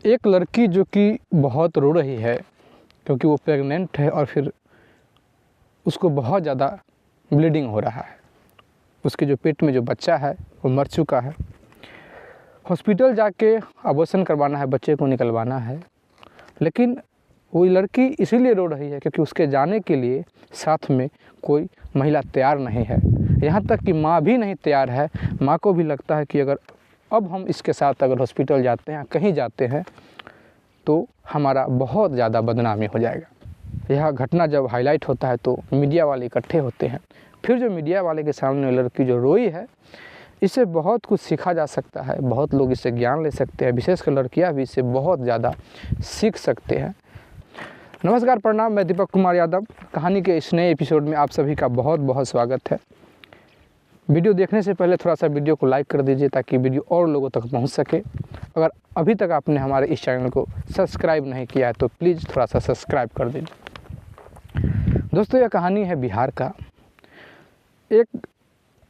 एक लड़की जो कि बहुत रो रही है क्योंकि वो प्रेग्नेंट है और फिर उसको बहुत ज़्यादा ब्लीडिंग हो रहा है। उसके जो पेट में जो बच्चा है वो मर चुका है। हॉस्पिटल जाके अबॉर्शन करवाना है, बच्चे को निकलवाना है, लेकिन वो लड़की इसीलिए रो रही है क्योंकि उसके जाने के लिए साथ में कोई महिला तैयार नहीं है। यहाँ तक कि माँ भी नहीं तैयार है। माँ को भी लगता है कि अगर अब हम इसके साथ अगर हॉस्पिटल जाते हैं, कहीं जाते हैं, तो हमारा बहुत ज़्यादा बदनामी हो जाएगा। यह घटना जब हाईलाइट होता है तो मीडिया वाले इकट्ठे होते हैं। फिर जो मीडिया वाले के सामने लड़की जो रोई है, इससे बहुत कुछ सीखा जा सकता है, बहुत लोग इससे ज्ञान ले सकते हैं, विशेषकर लड़कियां भी इससे बहुत ज़्यादा सीख सकते हैं। नमस्कार, प्रणाम, मैं दीपक कुमार यादव। कहानी के इस नए एपिसोड में आप सभी का बहुत बहुत स्वागत है। वीडियो देखने से पहले थोड़ा सा वीडियो को लाइक कर दीजिए ताकि वीडियो और लोगों तक पहुंच सके। अगर अभी तक आपने हमारे इस चैनल को सब्सक्राइब नहीं किया है तो प्लीज़ थोड़ा सा सब्सक्राइब कर दीजिए। दोस्तों, यह कहानी है बिहार का। एक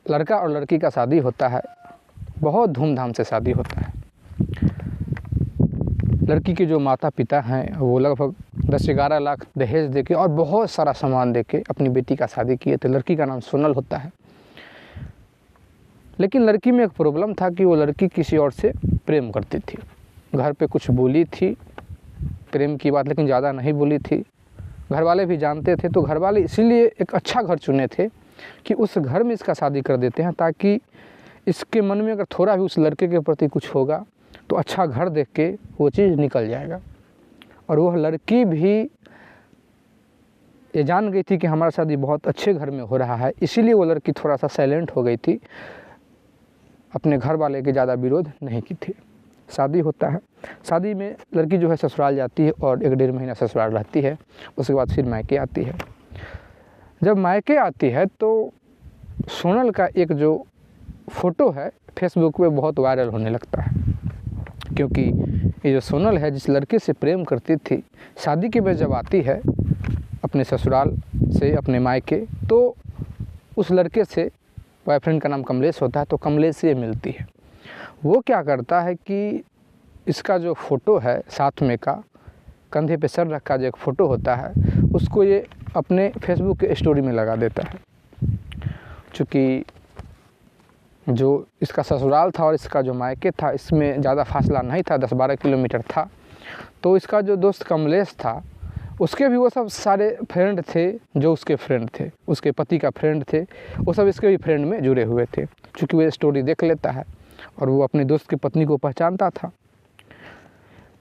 लड़का और लड़की का शादी होता है, बहुत धूमधाम से शादी होता है। लड़की के जो माता पिता हैं वो लगभग 10-11 लाख दहेज देके और बहुत सारा सामान देके अपनी बेटी का शादी किए थे। लड़की का नाम सोनल होता है। लेकिन लड़की में एक प्रॉब्लम था कि वो लड़की किसी और से प्रेम करती थी। घर पे कुछ बोली थी प्रेम की बात, लेकिन ज़्यादा नहीं बोली थी। घर वाले भी जानते थे, तो घर वाले इसीलिए एक अच्छा घर चुने थे कि उस घर में इसका शादी कर देते हैं ताकि इसके मन में अगर थोड़ा भी उस लड़के के प्रति कुछ होगा तो अच्छा घर देख के वो चीज़ निकल जाएगा। और वह लड़की भी ये जान गई थी कि हमारा शादी बहुत अच्छे घर में हो रहा है, इसीलिए वो लड़की थोड़ा सा साइलेंट हो गई थी, अपने घर वाले के ज़्यादा विरोध नहीं की थी। शादी होता है। शादी में लड़की जो है ससुराल जाती है और 1-1.5 महीना ससुराल रहती है। उसके बाद फिर मायके आती है। जब मायके आती है तो सोनल का एक जो फ़ोटो है फेसबुक पे बहुत वायरल होने लगता है, क्योंकि ये जो सोनल है जिस लड़के से प्रेम करती थी, शादी के बाद जब आती है अपने ससुराल से अपने मायके, तो उस लड़के से, बॉयफ्रेंड का नाम कमलेश होता है, तो कमलेश से मिलती है। वो क्या करता है कि इसका जो फ़ोटो है साथ में का, कंधे पे सर रखा जो एक फ़ोटो होता है, उसको ये अपने फेसबुक के स्टोरी में लगा देता है। चूँकि जो इसका ससुराल था और इसका जो मायके था, इसमें ज़्यादा फासला नहीं था, 10-12 किलोमीटर था। तो इसका जो दोस्त कमलेश था, उसके भी वो सब सारे फ्रेंड थे जो उसके फ्रेंड थे, उसके पति का फ्रेंड थे, वो सब इसके भी फ्रेंड में जुड़े हुए थे। चूँकि वो स्टोरी देख लेता है और वो अपने दोस्त की पत्नी को पहचानता था।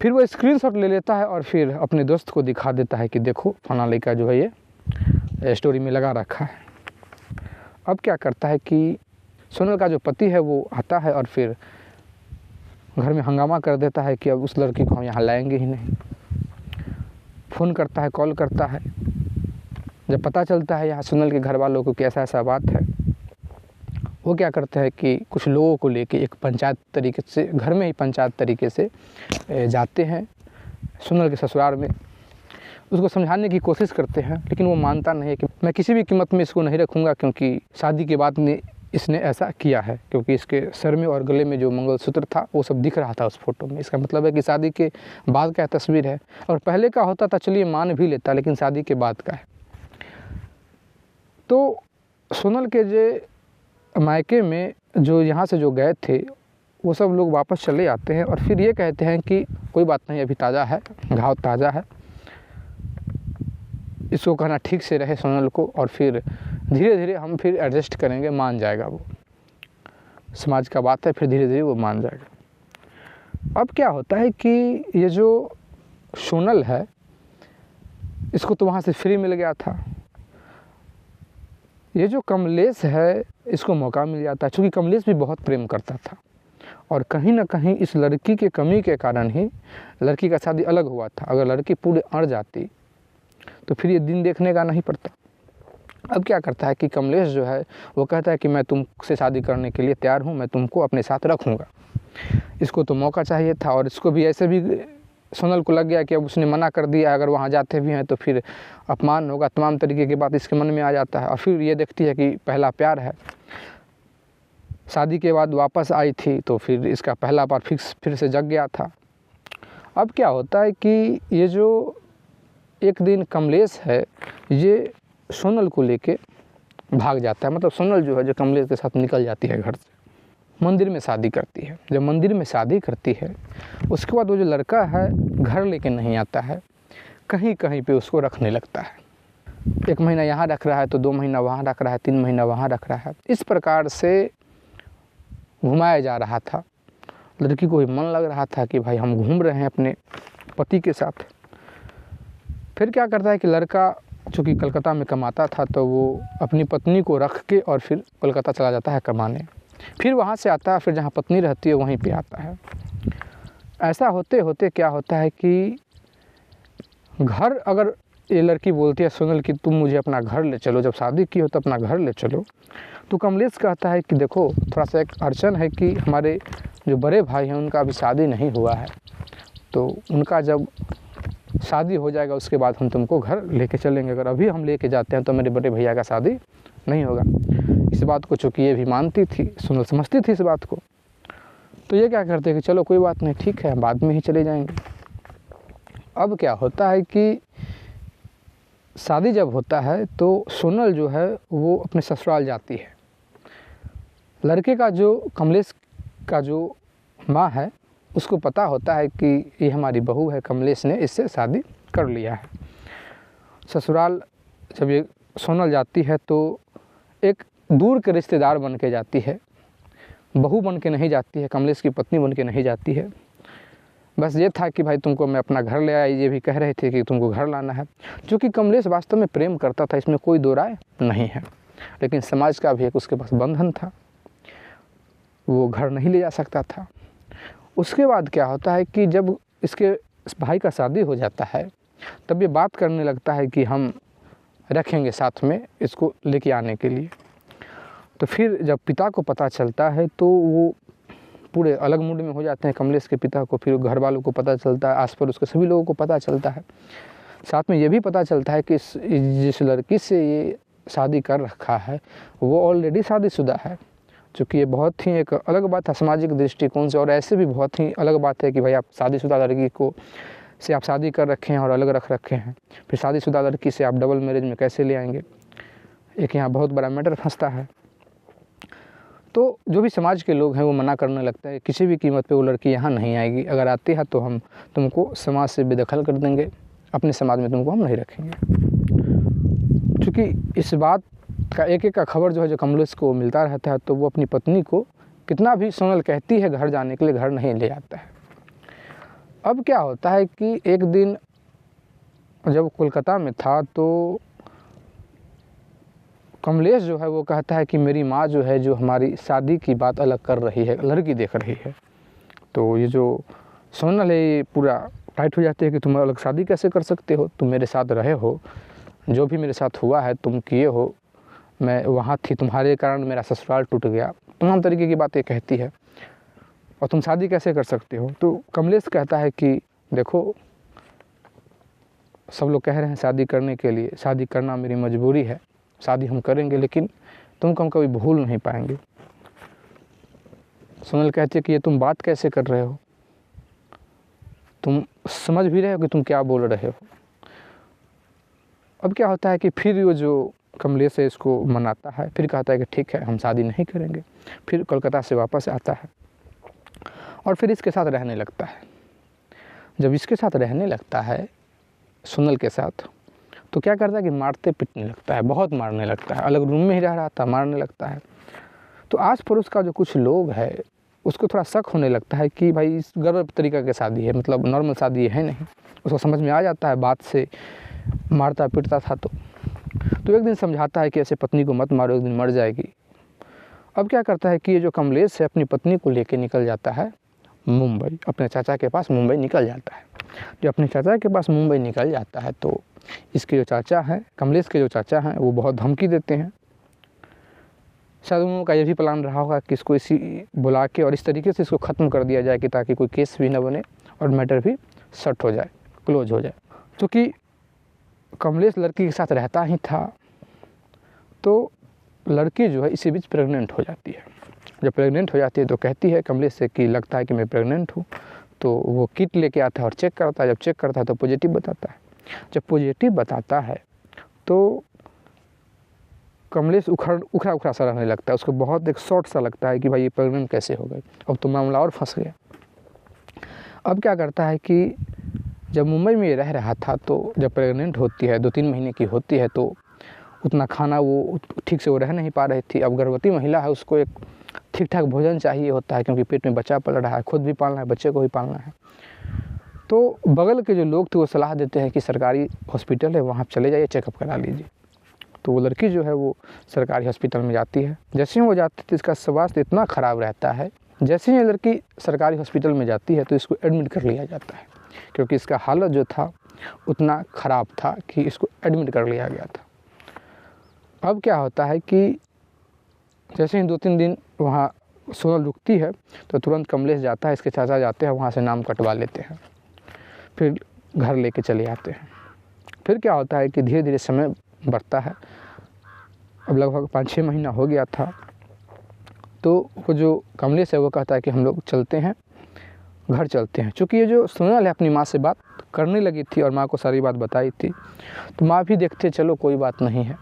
फिर वो स्क्रीनशॉट ले लेता है और फिर अपने दोस्त को दिखा देता है कि देखो फलाना लड़का जो है ये स्टोरी में लगा रखा है। अब क्या करता है कि सोनल का जो पति है वो आता है और फिर घर में हंगामा कर देता है कि अब उस लड़की को हम यहाँ लाएंगे ही नहीं। फ़ोन करता है, कॉल करता है। जब पता चलता है यहाँ सोनल के घर वालों को कि ऐसा बात है, वो क्या करते हैं कि कुछ लोगों को लेके एक पंचायत तरीके से, घर में ही पंचायत तरीके से जाते हैं सोनल के ससुराल में। उसको समझाने की कोशिश करते हैं, लेकिन वो मानता नहीं है कि मैं किसी भी कीमत में इसको नहीं रखूँगा, क्योंकि शादी के बाद में इसने ऐसा किया है। क्योंकि इसके सर में और गले में जो मंगलसूत्र था वो सब दिख रहा था उस फोटो में। इसका मतलब है कि शादी के बाद का तस्वीर है। और पहले का होता था चलिए मान भी लेता, लेकिन शादी के बाद का है। तो सोनल के जो मायके में जो यहाँ से जो गए थे वो सब लोग वापस चले आते हैं और फिर ये कहते हैं कि कोई बात नहीं, अभी ताज़ा है, घाव ताज़ा है, इसको कहना ठीक से रहे सोनल को, और फिर धीरे धीरे हम फिर एडजस्ट करेंगे, मान जाएगा वो। समाज का बात है, फिर धीरे धीरे वो मान जाएगा। अब क्या होता है कि ये जो सोनल है इसको तो वहाँ से फ्री मिल गया था। ये जो कमलेश है इसको मौका मिल जाता है, चूँकि कमलेश भी बहुत प्रेम करता था और कहीं ना कहीं इस लड़की के कमी के कारण ही लड़की का शादी अलग हुआ था। अगर लड़की पूरे अड़ जाती तो फिर ये दिन देखने का नहीं पड़ता। अब क्या करता है कि कमलेश जो है वो कहता है कि मैं तुमसे शादी करने के लिए तैयार हूँ, मैं तुमको अपने साथ रखूँगा। इसको तो मौका चाहिए था और इसको भी ऐसे भी सोनल को लग गया कि अब उसने मना कर दिया, अगर वहाँ जाते भी हैं तो फिर अपमान होगा, तमाम तरीके की बात इसके मन में आ जाता है। और फिर ये देखती है कि पहला प्यार है, शादी के बाद वापस आई थी तो फिर इसका पहला बार फिर से जग गया था। अब क्या होता है कि ये जो एक दिन कमलेश है ये सोनल को लेके भाग जाता है, मतलब सोनल जो है जो कमलेश के साथ निकल जाती है घर से, मंदिर में शादी करती है। जब मंदिर में शादी करती है उसके बाद वो जो लड़का है घर लेके नहीं आता है, कहीं कहीं पे उसको रखने लगता है। 1 महीना यहाँ रख रहा है तो 2 महीना वहाँ रख रहा है, 3 महीना वहाँ रख रहा है। इस प्रकार से घुमाया जा रहा था। लड़की को भी मन लग रहा था कि भाई हम घूम रहे हैं अपने पति के साथ। फिर क्या करता है कि लड़का चूँकि कलकत्ता में कमाता था तो वो अपनी पत्नी को रख के और फिर कलकत्ता चला जाता है कमाने। फिर वहाँ से आता है, फिर जहाँ पत्नी रहती है वहीं पे आता है। ऐसा होते होते क्या होता है कि घर, अगर ये लड़की बोलती है सोनल कि तुम मुझे अपना घर ले चलो, जब शादी की हो तो अपना घर ले चलो, तो कमलेश कहता है कि देखो थोड़ा सा एक अड़चन है कि हमारे जो बड़े भाई हैं उनका अभी शादी नहीं हुआ है, तो उनका जब शादी हो जाएगा उसके बाद हम तुमको घर लेके चलेंगे। अगर अभी हम लेके जाते हैं तो मेरे बड़े भैया का शादी नहीं होगा। इस बात को चूँकि ये भी मानती थी, सोनल समझती थी इस बात को, तो ये क्या करते हैं कि चलो कोई बात नहीं, ठीक है बाद में ही चले जाएंगे। अब क्या होता है कि शादी जब होता है तो सोनल जो है वो अपने ससुराल जाती है। लड़के का जो कमलेश का जो माँ है उसको पता होता है कि ये हमारी बहू है, कमलेश ने इससे शादी कर लिया है। ससुराल जब ये सोनल जाती है तो एक दूर के रिश्तेदार बन के जाती है, बहू बन के नहीं जाती है, कमलेश की पत्नी बन के नहीं जाती है। बस ये था कि भाई तुमको मैं अपना घर ले आई, ये भी कह रहे थे कि तुमको घर लाना है। जो कि कमलेश वास्तव में प्रेम करता था, इसमें कोई दो राय नहीं है, लेकिन समाज का भी एक उसके पास बंधन था, वो घर नहीं ले जा सकता था। उसके बाद क्या होता है कि जब इसके भाई का शादी हो जाता है तब ये बात करने लगता है कि हम रखेंगे साथ में इसको लेके आने के लिए। तो फिर जब पिता को पता चलता है तो वो पूरे अलग मूड में हो जाते हैं कमलेश के पिता को। फिर घर वालों को पता चलता है, आस पड़ोस के सभी लोगों को पता चलता है। साथ में ये भी पता चलता है कि जिस लड़की से ये शादी कर रखा है वो ऑलरेडी शादीशुदा है, चूँकि ये बहुत ही एक अलग बात है सामाजिक दृष्टिकोण से। और ऐसे भी बहुत ही अलग बात है कि भाई आप शादीशुदा लड़की को से आप शादी कर रखे हैं और अलग रख रखे हैं, फिर शादीशुदा लड़की से आप डबल मैरिज में कैसे ले आएंगे, एक यहाँ बहुत बड़ा मैटर फंसता है। तो जो भी समाज के लोग हैं वो मना करने लगता है, किसी भी कीमत पे वो लड़की यहाँ नहीं आएगी, अगर आती है तो हम तुमको समाज से बेदखल कर देंगे, अपने समाज में तुमको हम नहीं रखेंगे। क्योंकि इस बात का एक एक का खबर जो है जो कमलेश को मिलता रहता है, तो वो अपनी पत्नी को कितना भी सोनल कहती है घर जाने के लिए, घर नहीं ले जाता है। अब क्या होता है कि एक दिन जब कोलकाता में था तो कमलेश जो है वो कहता है कि मेरी माँ जो है जो हमारी शादी की बात अलग कर रही है, लड़की देख रही है। तो ये जो सोनल है ये पूरा टाइट हो जाती है कि तुम अलग शादी कैसे कर सकते हो, तुम मेरे साथ रहे हो, जो भी मेरे साथ हुआ है तुम किए हो, मैं वहाँ थी, तुम्हारे कारण मेरा ससुराल टूट गया, तमाम तरीके की बातें कहती है, और तुम शादी कैसे कर सकते हो। तो कमलेश कहता है कि देखो सब लोग कह रहे हैं शादी करने के लिए, शादी करना मेरी मजबूरी है, शादी हम करेंगे लेकिन तुमको हम कभी भूल नहीं पाएंगे। सोनल कहती है कि ये तुम बात कैसे कर रहे हो, तुम समझ भी रहे हो कि तुम क्या बोल रहे हो। अब क्या होता है कि फिर वो जो कमलेश है इसको मनाता है, फिर कहता है कि ठीक है हम शादी नहीं करेंगे। फिर कोलकाता से वापस आता है और फिर इसके साथ रहने लगता है। जब इसके साथ रहने लगता है सोनल के साथ, तो क्या करता है कि मारते पीटने लगता है, बहुत मारने लगता है, अलग रूम में ही रह रहा था, मारने लगता है। तो आस पड़ोस का जो कुछ लोग है उसको थोड़ा शक होने लगता है कि भाई इस गलत तरीका की शादी है, मतलब नॉर्मल शादी है नहीं। उसको समझ में आ जाता है बात से, मारता पीटता था तो एक दिन समझाता है कि ऐसे पत्नी को मत मारो, एक दिन मर जाएगी। अब क्या करता है कि ये जो कमलेश है अपनी पत्नी को लेके निकल जाता है मुंबई, अपने चाचा के पास मुंबई निकल जाता है। जो अपने चाचा के पास मुंबई निकल जाता है तो इसके जो चाचा हैं, कमलेश के जो चाचा हैं, वो बहुत धमकी देते हैं। शायद उन लोगों का ये भी प्लान रहा होगा कि इसको इसी बुला के और इस तरीके से इसको ख़त्म कर दिया जाए कि ताकि कोई केस भी ना बने और मैटर भी सेट हो जाए, क्लोज हो जाए। क्योंकि कमलेश लड़की के साथ रहता ही था, तो लड़की जो है इसी बीच प्रेग्नेंट हो जाती है। जब प्रेग्नेंट हो जाती है तो कहती है कमलेश से कि लगता है कि मैं प्रेग्नेंट हूँ। तो वो किट लेके आता है और चेक करता है। जब चेक करता है तो पॉजिटिव बताता है। जब पॉजिटिव बताता है तो कमलेश उखड़ा सा रहने लगता है। उसको बहुत एक शॉर्ट सा लगता है कि भाई ये प्रेग्नेंट कैसे हो गई, अब तो मामला और फंस गया। अब क्या करता है कि जब मुंबई में रह रहा था तो जब प्रेग्नेंट होती है 2-3 महीने की होती है तो उतना खाना वो ठीक से वो रह नहीं पा रही थी। अब गर्भवती महिला है, उसको एक ठीक ठाक भोजन चाहिए होता है क्योंकि पेट में बच्चा पल रहा है, खुद भी पालना है, बच्चे को भी पालना है। तो बगल के जो लोग थे वो सलाह देते हैं कि सरकारी हॉस्पिटल है, वहाँ चले जाइए, चेकअप करा लीजिए। तो वो लड़की जो है वो सरकारी हॉस्पिटल में जाती है। जैसे ही वो जाती है तो इसका स्वास्थ्य इतना ख़राब रहता है। जैसे ही ये लड़की सरकारी हॉस्पिटल में जाती है तो इसको एडमिट कर लिया जाता है क्योंकि इसका हालत जो था उतना ख़राब था कि इसको एडमिट कर लिया गया था। अब क्या होता है कि जैसे ही 2-3 दिन वहाँ सोनल रुकती है तो तुरंत कमलेश जाता है, इसके चाचा जाते हैं, वहाँ से नाम कटवा लेते हैं, फिर घर लेके चले आते हैं। फिर क्या होता है कि धीरे धीरे समय बढ़ता है। अब लगभग 5-6 महीना हो गया था। तो वो जो कमलेश है वो कहता है कि हम लोग चलते हैं, घर चलते हैं। चूँकि ये जो सोनल है अपनी माँ से बात करने लगी थी और माँ को सारी बात बताई थी, तो माँ भी देखते चलो कोई बात नहीं है,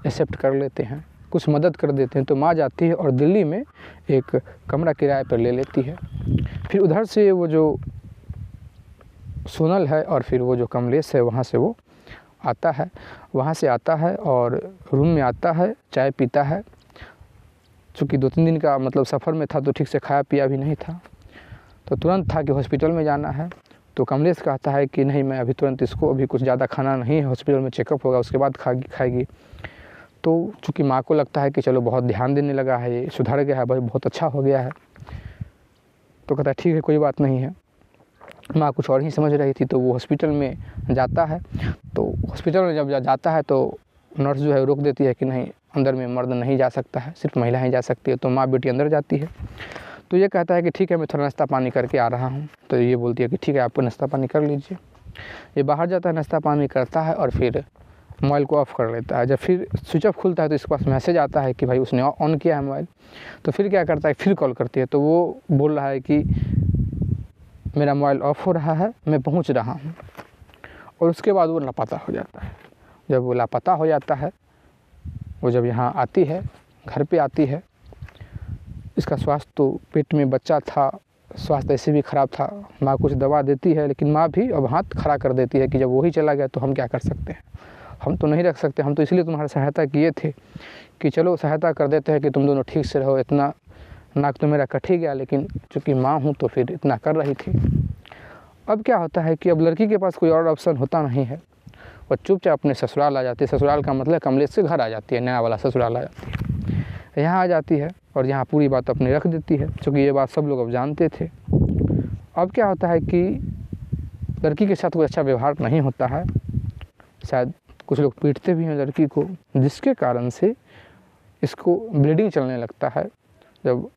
एक्सेप्ट कर लेते हैं, कुछ मदद कर देते हैं। तो माँ जाती है और दिल्ली में एक कमरा किराए पर ले लेती है। फिर उधर से वो जो सोनल है और फिर वो जो कमलेश है वहाँ से वो आता है, वहाँ से आता है और रूम में आता है, चाय पीता है। चूँकि 2-3 दिन का मतलब सफ़र में था तो ठीक से खाया पिया भी नहीं था, तो तुरंत था कि हॉस्पिटल में जाना है। तो कमलेश कहता है कि नहीं, मैं अभी तुरंत इसको, अभी कुछ ज़्यादा खाना नहीं है, हॉस्पिटल में चेकअप होगा उसके बाद खाएगी। तो चूँकि माँ को लगता है कि चलो बहुत ध्यान देने लगा है, ये सुधर गया है, बहुत अच्छा हो गया है, तो कहता है ठीक है कोई बात नहीं है। माँ कुछ और ही समझ रही थी। तो वो हॉस्पिटल में जाता है। तो हॉस्पिटल में जब जाता है तो नर्स जो है रोक देती है कि नहीं, अंदर में मर्द नहीं जा सकता है, सिर्फ महिला ही जा सकती है। तो माँ बेटी अंदर जाती है। तो ये कहता है कि ठीक है मैं थोड़ा नाश्ता पानी करके आ रहा हूँ। तो ये बोलती है कि ठीक है आप नाश्ता पानी कर लीजिए। ये बाहर जाता है, नाश्ता पानी करता है और फिर मोबाइल को ऑफ़ कर लेता है। जब फिर स्विच ऑफ खुलता है तो इसके पास मैसेज आता है कि भाई उसने ऑन किया है मोबाइल। तो फिर क्या करता है, फिर कॉल करती है। तो वो बोल रहा है कि मेरा मोबाइल ऑफ़ हो रहा है, मैं पहुंच रहा हूं। और उसके बाद वो लापता हो जाता है। जब वो लापता हो जाता है, वो जब यहाँ आती है, घर पे आती है, इसका स्वास्थ्य तो पेट में बच्चा था, स्वास्थ्य ऐसे भी ख़राब था। माँ कुछ दवा देती है लेकिन माँ भी अब हाथ खड़ा कर देती है कि जब वही चला गया तो हम क्या कर सकते हैं, हम तो नहीं रख सकते, हम तो इसलिए तुम्हारी सहायता किए थे कि चलो सहायता कर देते हैं कि तुम दोनों ठीक से रहो। इतना नाक तो मेरा कट ही गया, लेकिन चूँकि माँ हूँ तो फिर इतना कर रही थी। अब क्या होता है कि अब लड़की के पास कोई और ऑप्शन होता नहीं है, वो चुपचाप अपने ससुराल आ जाती है। ससुराल का मतलब कमलेश से घर आ जाती है, नया वाला ससुराल आ जाती है। यहाँ आ जाती है और यहाँ पूरी बात अपने रख देती है, क्योंकि ये बात सब लोग अब जानते थे। अब क्या होता है कि लड़की के साथ कोई अच्छा व्यवहार नहीं होता है, शायद कुछ लोग पीटते भी हैं लड़की को, जिसके कारण से इसको ब्लीडिंग चलने लगता है। जब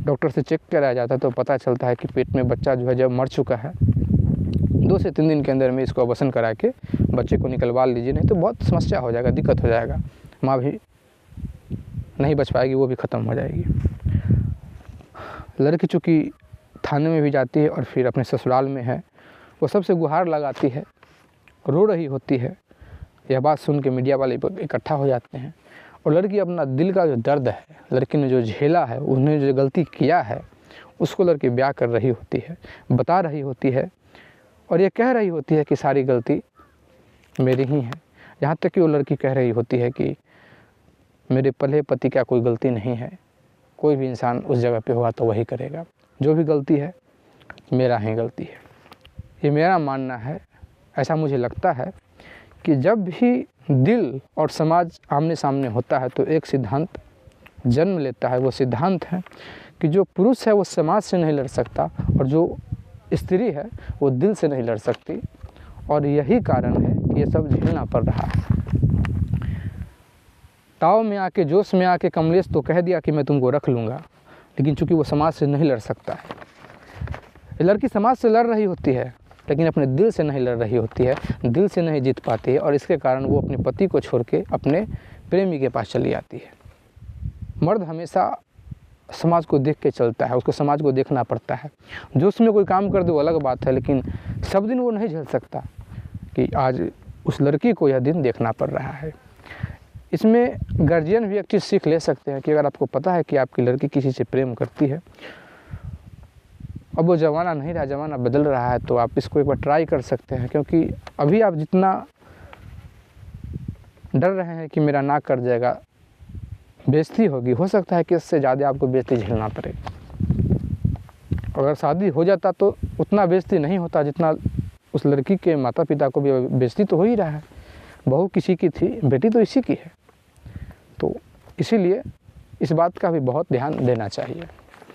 डॉक्टर से चेक कराया जाता है तो पता चलता है कि पेट में बच्चा जो है जब मर चुका है। 2 से 3 दिन के अंदर में इसको अबॉर्शन करा के बच्चे को निकलवा लीजिए, नहीं तो बहुत समस्या हो जाएगा, दिक्कत हो जाएगा, माँ भी नहीं बच पाएगी, वो भी ख़त्म हो जाएगी। लड़की चूँकि थाने में भी जाती है और फिर अपने ससुराल में है, वो सबसे गुहार लगाती है, रो रही होती है। यह बात सुन के मीडिया वाले इकट्ठा हो जाते हैं और लड़की अपना दिल का जो दर्द है, लड़की ने जो झेला है, उसने जो गलती किया है, उसको लड़की बयां कर रही होती है, बता रही होती है और ये कह रही होती है कि सारी गलती मेरी ही है। यहाँ तक कि वो लड़की कह रही होती है कि मेरे पहले पति का कोई गलती नहीं है, कोई भी इंसान उस जगह पे होगा तो वही करेगा, जो भी गलती है मेरा ही गलती है। ये मेरा मानना है। ऐसा मुझे लगता है कि जब भी दिल और समाज आमने सामने होता है तो एक सिद्धांत जन्म लेता है। वो सिद्धांत है कि जो पुरुष है वो समाज से नहीं लड़ सकता और जो स्त्री है वो दिल से नहीं लड़ सकती, और यही कारण है कि ये सब झेलना पड़ रहा है। ताव में आके, जोश में आके कमलेश तो कह दिया कि मैं तुमको रख लूँगा, लेकिन चूँकि वो समाज से नहीं लड़ सकता है। ये लड़की समाज से लड़ रही होती है लेकिन अपने दिल से नहीं लड़ रही होती है, दिल से नहीं जीत पाती है, और इसके कारण वो अपने पति को छोड़ के अपने प्रेमी के पास चली आती है। मर्द हमेशा समाज को देख के चलता है, उसको समाज को देखना पड़ता है। जो उसमें कोई काम कर दे वो अलग बात है, लेकिन सब दिन वो नहीं झेल सकता कि आज उस लड़की को यह दिन देखना पड़ रहा है। इसमें गार्जियन भी एक चीज़ सीख ले सकते हैं कि अगर आपको पता है कि आपकी लड़की किसी से प्रेम करती है, अब वो ज़माना नहीं रहा, ज़माना बदल रहा है, तो आप इसको एक बार ट्राई कर सकते हैं। क्योंकि अभी आप जितना डर रहे हैं कि मेरा नाक कट जाएगा, बेइज्जती होगी, हो सकता है कि इससे ज़्यादा आपको बेइज्जती झेलना पड़े। अगर शादी हो जाता तो उतना बेइज्जती नहीं होता जितना उस लड़की के माता पिता को भी बेइज्जती तो हो ही रहा है। बहू किसी की थी, बेटी तो इसी की है। तो इसीलिए इस बात का भी बहुत ध्यान देना चाहिए।